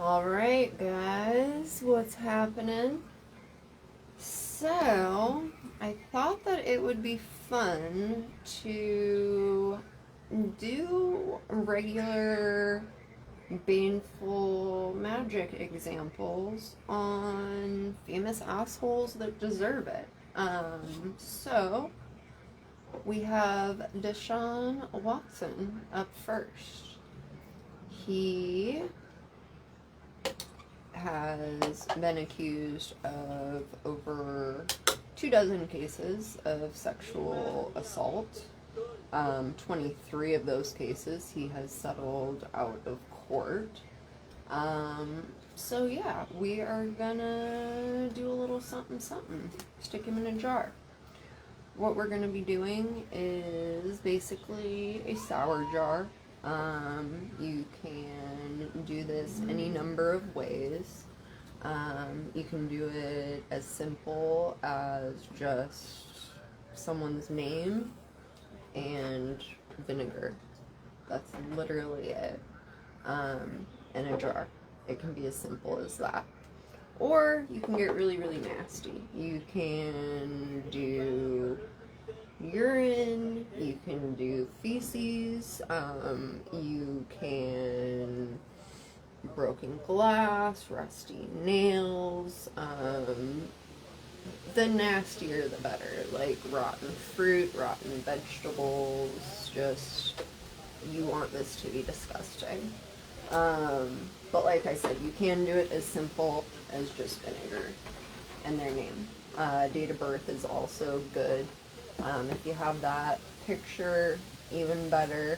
Alright, guys, what's happening? So, I thought that it would be fun to do regular baneful magic examples on famous assholes that deserve it. So we have Deshaun Watson up first. He has been accused of over 24 cases of sexual assault. 23 of those cases he has settled out of court. So yeah, we are gonna do a little something something. Stick him in a jar. What we're gonna be doing is basically a sour jar. You can do this any number of ways. You can do it as simple as just someone's name and vinegar. That's literally it. In a jar. It can be as simple as that. Or you can get really, really nasty. You can do urine, you can do feces, you can broken glass, rusty nails, the nastier the better, like rotten fruit, rotten vegetables, just, you want this to be disgusting. But like I said, you can do it as simple as just vinegar and their name. Date of birth is also good. If you have that picture, even better.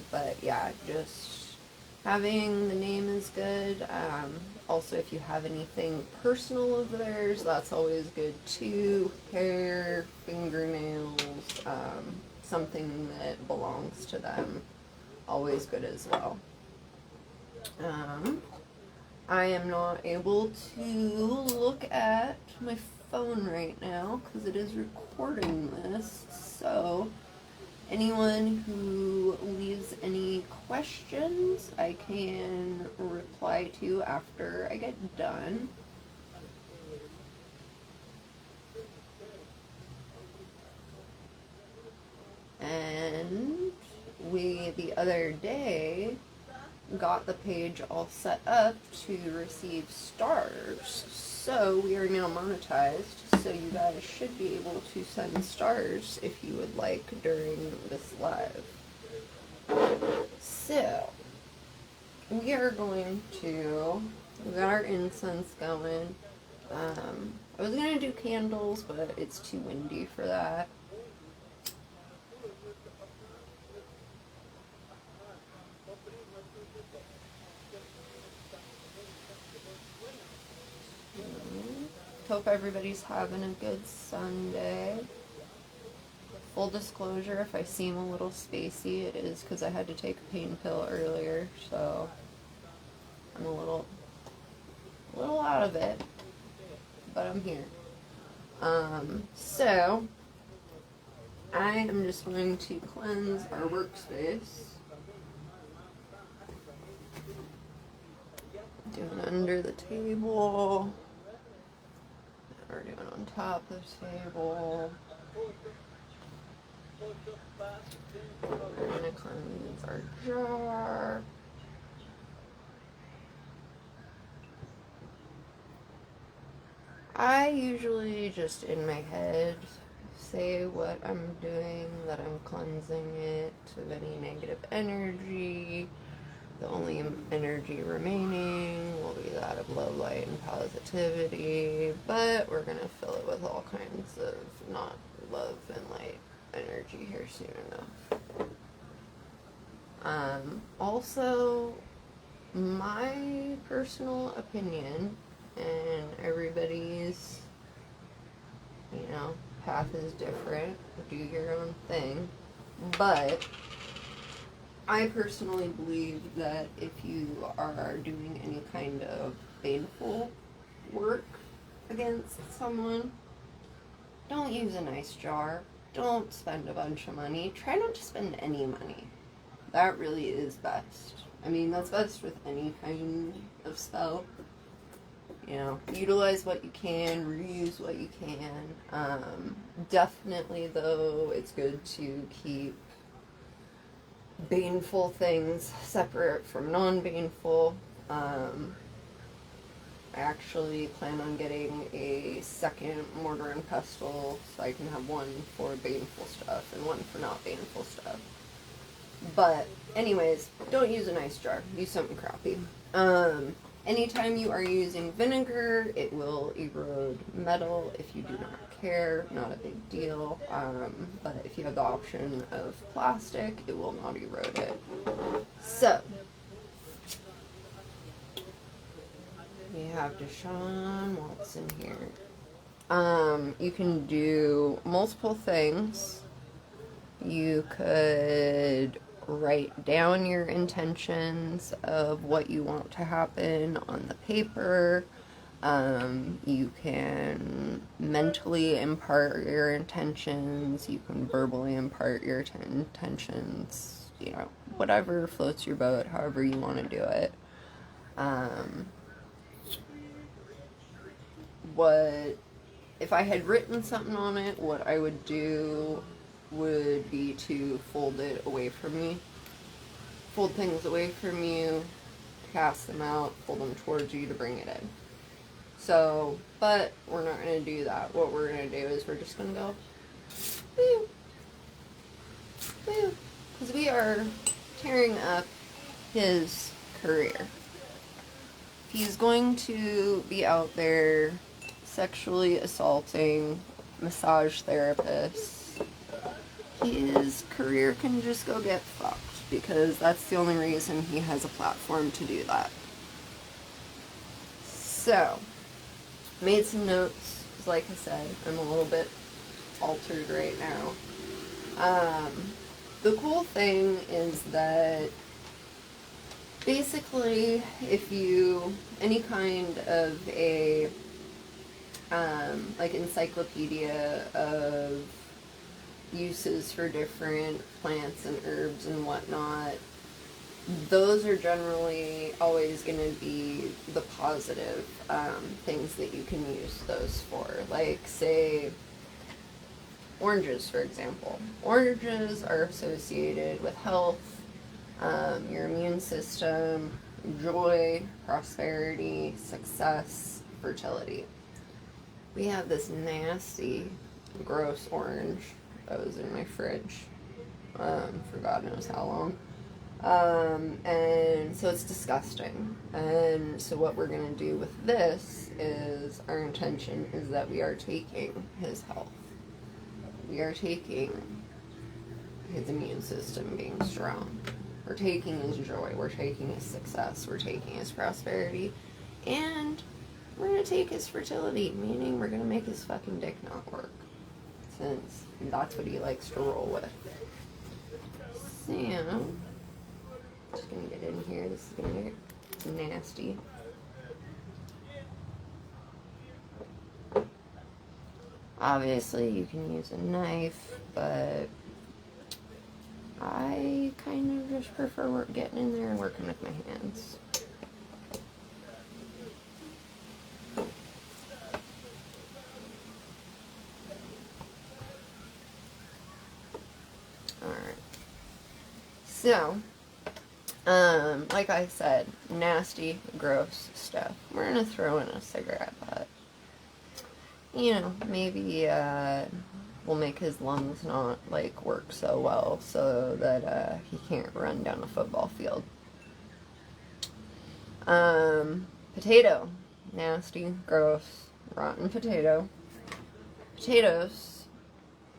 But yeah, just having the name is good. Also, if you have anything personal of theirs, that's always good too. Hair, fingernails, something that belongs to them, always good as well. I am not able to look at my phone right now because it is recording this, so anyone who leaves any questions I can reply to after I get done. And we, the other day, got the page all set up to receive stars. So we are now monetized, so you guys should be able to send stars if you would like during this live. So we are going to, we got our incense going. I was going to do candles, but it's too windy for that. Hope everybody's having a good Sunday. Full disclosure, if I seem a little spacey, it is because I had to take a pain pill earlier, so I'm a little out of it, but I'm here. So I am just going to cleanse our workspace. Doing under the table. We're doing on top of the table. We're gonna cleanse our jar. I usually just in my head say what I'm doing, that I'm cleansing it of any negative energy. The only energy remaining will be that of love, light, and positivity, but we're going to fill it with all kinds of not love and light energy here soon enough. Also, my personal opinion, and everybody's, path is different, do your own thing, but I personally believe that if you are doing any kind of baneful work against someone, don't use a nice jar. Don't spend a bunch of money. Try not to spend any money. That really is best. I mean, that's best with any kind of spell. You know, utilize what you can, reuse what you can. Definitely, though, it's good to keep baneful things separate from non-baneful. I actually plan on getting a second mortar and pestle so I can have one for baneful stuff and one for not baneful stuff. But, anyways, don't use an ice jar. Use something crappy. Anytime you are using vinegar, it will erode metal. If you do not care, not a big deal. But if you have the option of plastic, it will not erode it. So, we have Deshaun Watson here. You can do multiple things. You could write down your intentions of what you want to happen on the paper. You can mentally impart your intentions. You can verbally impart your intentions. You know, whatever floats your boat, however you want to do it. If I had written something on it, what I would do would be to fold it away from me. Fold things away from you, cast them out, fold them towards you to bring it in. So, but we're not going to do that. What we're going to do is we're just going to go, woo, woo, because we are tearing up his career. He's going to be out there sexually assaulting massage therapists. His career can just go get fucked because that's the only reason he has a platform to do that. So, made some notes. Like I said, I'm a little bit altered right now. The cool thing is that basically, if you, any kind of a, like encyclopedia of uses for different plants and herbs and whatnot, those are generally always going to be the positive things that you can use those for. Like, say, oranges, for example. Oranges are associated with health, your immune system, joy, prosperity, success, fertility. We have this nasty, gross orange that was in my fridge for God knows how long. And so it's disgusting. And so what we're going to do with this is, our intention is that we are taking his health. We are taking his immune system being strong. We're taking his joy. We're taking his success. We're taking his prosperity. And we're going to take his fertility, meaning we're going to make his fucking dick not work. Since that's what he likes to roll with. So, just going to get in here. This is going to get nasty. Obviously, you can use a knife, but I kind of just prefer getting in there and working with my hands. Alright. So, like I said, nasty, gross stuff. We're gonna throw in a cigarette butt. You know, maybe, will make his lungs not, like, work so well so that, he can't run down a football field. Potato. Nasty, gross, rotten potato. Potatoes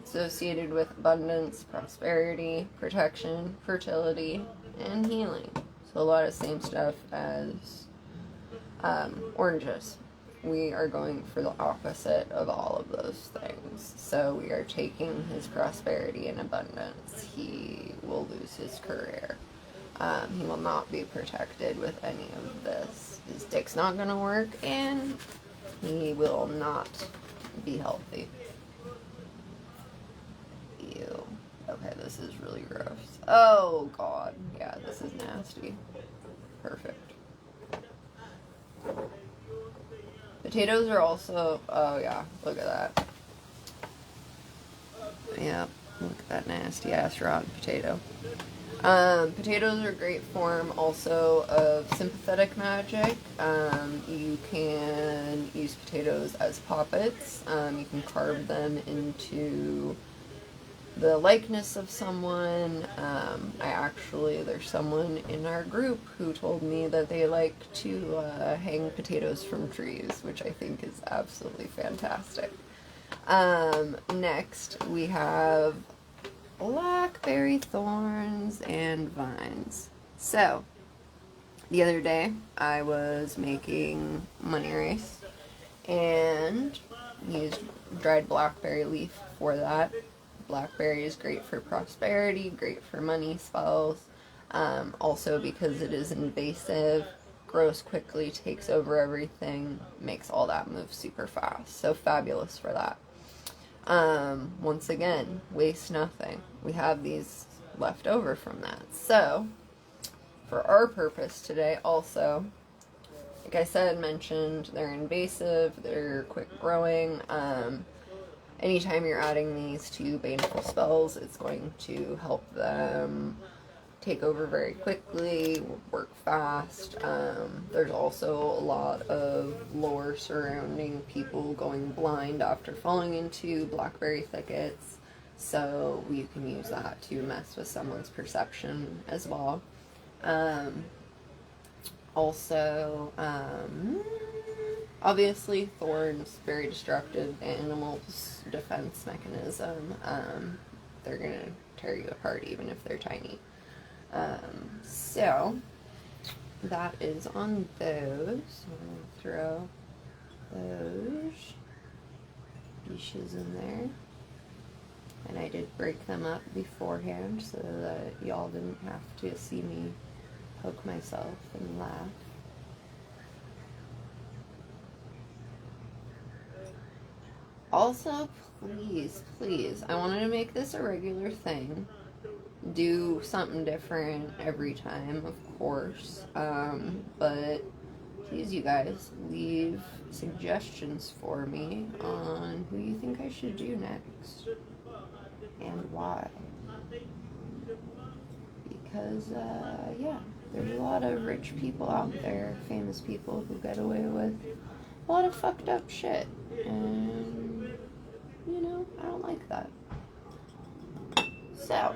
associated with abundance, prosperity, protection, fertility, and healing. So a lot of same stuff as, oranges. We are going for the opposite of all of those things. So we are taking his prosperity and abundance. He will lose his career. He will not be protected with any of this. His dick's not going to work, and he will not be healthy. Ew. Okay, this this is really gross. Oh, God. Yeah, this is nasty. Perfect. Potatoes are also... Oh, yeah. Look at that. Yeah. Look at that nasty-ass rotten potato. Potatoes are a great form also of sympathetic magic. You can use potatoes as puppets. You can carve them into the likeness of someone. There's someone in our group who told me that they like to hang potatoes from trees, which I think is absolutely fantastic. Next, we have blackberry thorns and vines. So, the other day, I was making money rice and used dried blackberry leaf for that. Blackberry is great for prosperity, great for money spells. Also because it is invasive, grows quickly, takes over everything, makes all that move super fast. So fabulous for that. Once again, waste nothing. We have these left over from that. So, for our purpose today also, like I mentioned, they're invasive, they're quick growing. Anytime you're adding these to baneful spells, it's going to help them take over very quickly, work fast. There's also a lot of lore surrounding people going blind after falling into blackberry thickets, so you can use that to mess with someone's perception as well. Obviously thorns, very destructive animals' defense mechanism. They're gonna tear you apart even if they're tiny. So that is on those. I'm going to throw those dishes in there. And I did break them up beforehand so that y'all didn't have to see me poke myself and laugh. Also, please, I wanted to make this a regular thing. Do something different every time, of course. But please, you guys, leave suggestions for me on who you think I should do next and why. Because, yeah, there's a lot of rich people out there, famous people who get away with a lot of fucked up shit. And, you know, I don't like that. So,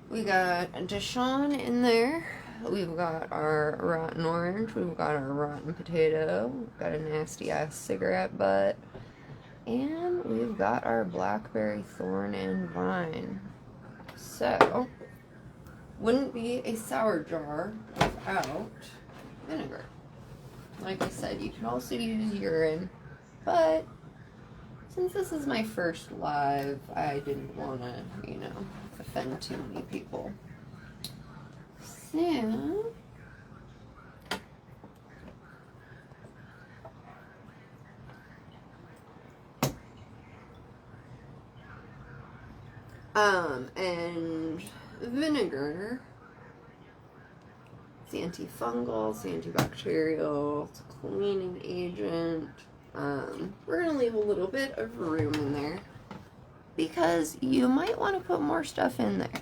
we got Deshaun in there. We've got our rotten orange. We've got our rotten potato. We've got a nasty ass cigarette butt. And we've got our blackberry thorn and vine. So, wouldn't be a sour jar without vinegar. Like I said, you can also use urine, but since this is my first live, I didn't want to, offend too many people. So, and vinegar, it's antifungal, it's antibacterial, it's a cleaning agent. We're going to leave a little bit of room in there because you might want to put more stuff in there.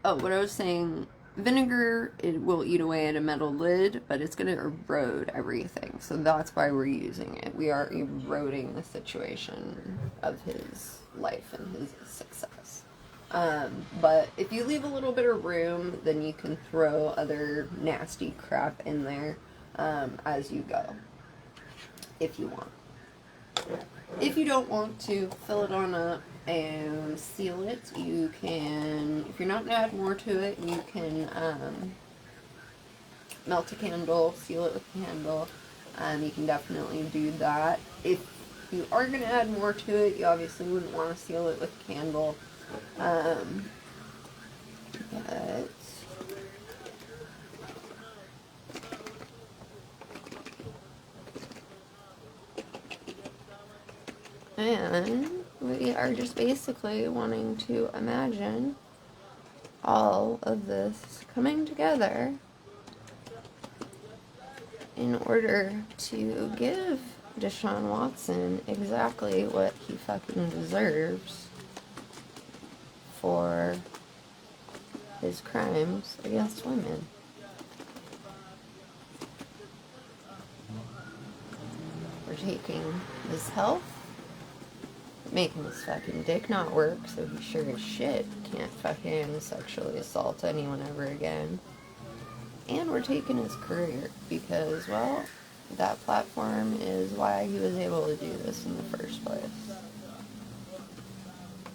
What I was saying, vinegar, it will eat away at a metal lid, but it's going to erode everything. So that's why we're using it. We are eroding the situation of his life and his success. But if you leave a little bit of room, then you can throw other nasty crap in there as you go, if you want. If you don't want to, fill it on up and seal it. You can, if you're not going to add more to it, you can melt a candle, seal it with a candle. You can definitely do that. If you are going to add more to it, you obviously wouldn't want to seal it with a candle. But and we are just basically wanting to imagine all of this coming together in order to give Deshaun Watson exactly what he fucking deserves for his crimes against women. We're taking his health, making his fucking dick not work, so he sure as shit can't fucking sexually assault anyone ever again. And we're taking his career, because, well, that platform is why he was able to do this in the first place.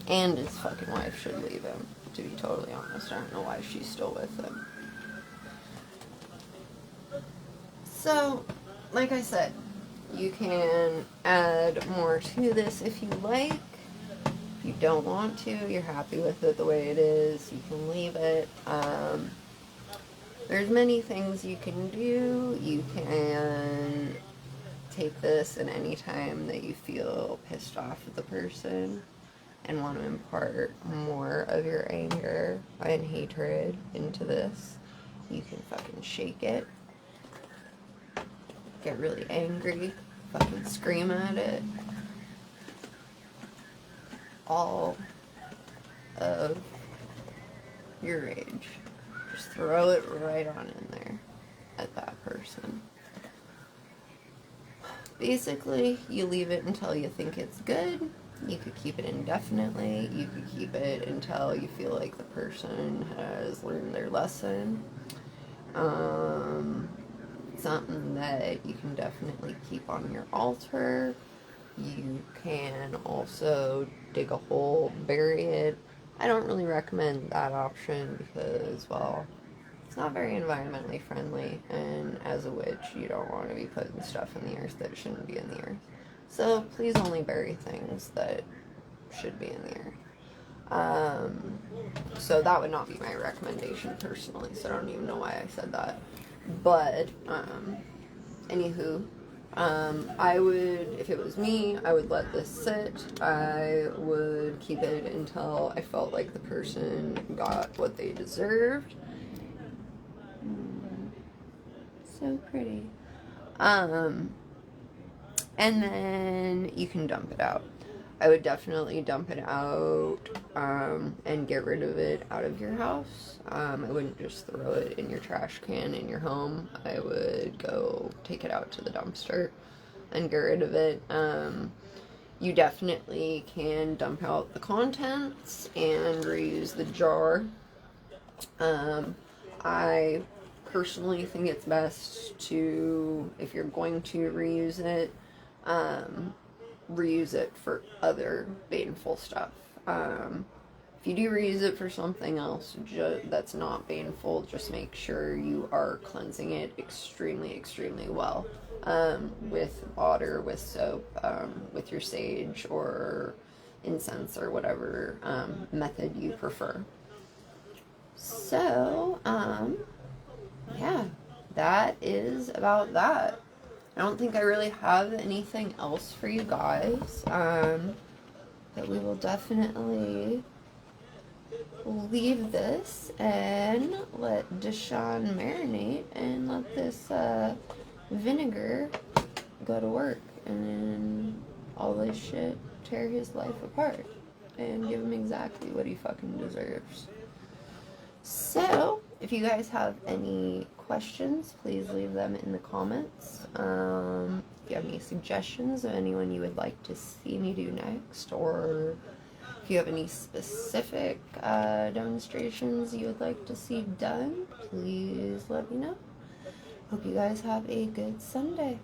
And his fucking wife should leave him, to be totally honest. I don't know why she's still with him. So, like I said, you can add more to this if you like. If you don't want to, you're happy with it the way it is, you can leave it. There's many things you can do. You can take this at any time that you feel pissed off at the person and want to impart more of your anger and hatred into this. You can fucking shake it, get really angry, fucking scream at it. All of your rage. Just throw it right on in there at that person. Basically, you leave it until you think it's good. You could keep it indefinitely. You could keep it until you feel like the person has learned their lesson. Something that you can definitely keep on your altar. You can also dig a hole, bury it. I don't really recommend that option because, well, it's not very environmentally friendly, and as a witch, you don't want to be putting stuff in the earth that shouldn't be in the earth. So please only bury things that should be in the earth. So that would not be my recommendation personally, so I don't even know why I said that. But, anywho, I would, if it was me, I would let this sit. I would keep it until I felt like the person got what they deserved. So pretty. And then you can dump it out. I would definitely dump it out, and get rid of it out of your house. I wouldn't just throw it in your trash can in your home. I would go take it out to the dumpster and get rid of it. You definitely can dump out the contents and reuse the jar. I personally think it's best to, if you're going to reuse it, reuse it for other baneful stuff. If you do reuse it for something else that's not baneful, just make sure you are cleansing it extremely, extremely well. With water, with soap, with your sage or incense or whatever method you prefer. So, yeah, that is about that. I don't think I really have anything else for you guys, but we will definitely leave this and let Deshaun marinate and let this vinegar go to work, and then all this shit tear his life apart and give him exactly what he fucking deserves. So, if you guys have any questions, please leave them in the comments. If you have any suggestions of anyone you would like to see me do next, or if you have any specific demonstrations you would like to see done, please let me know. Hope you guys have a good Sunday.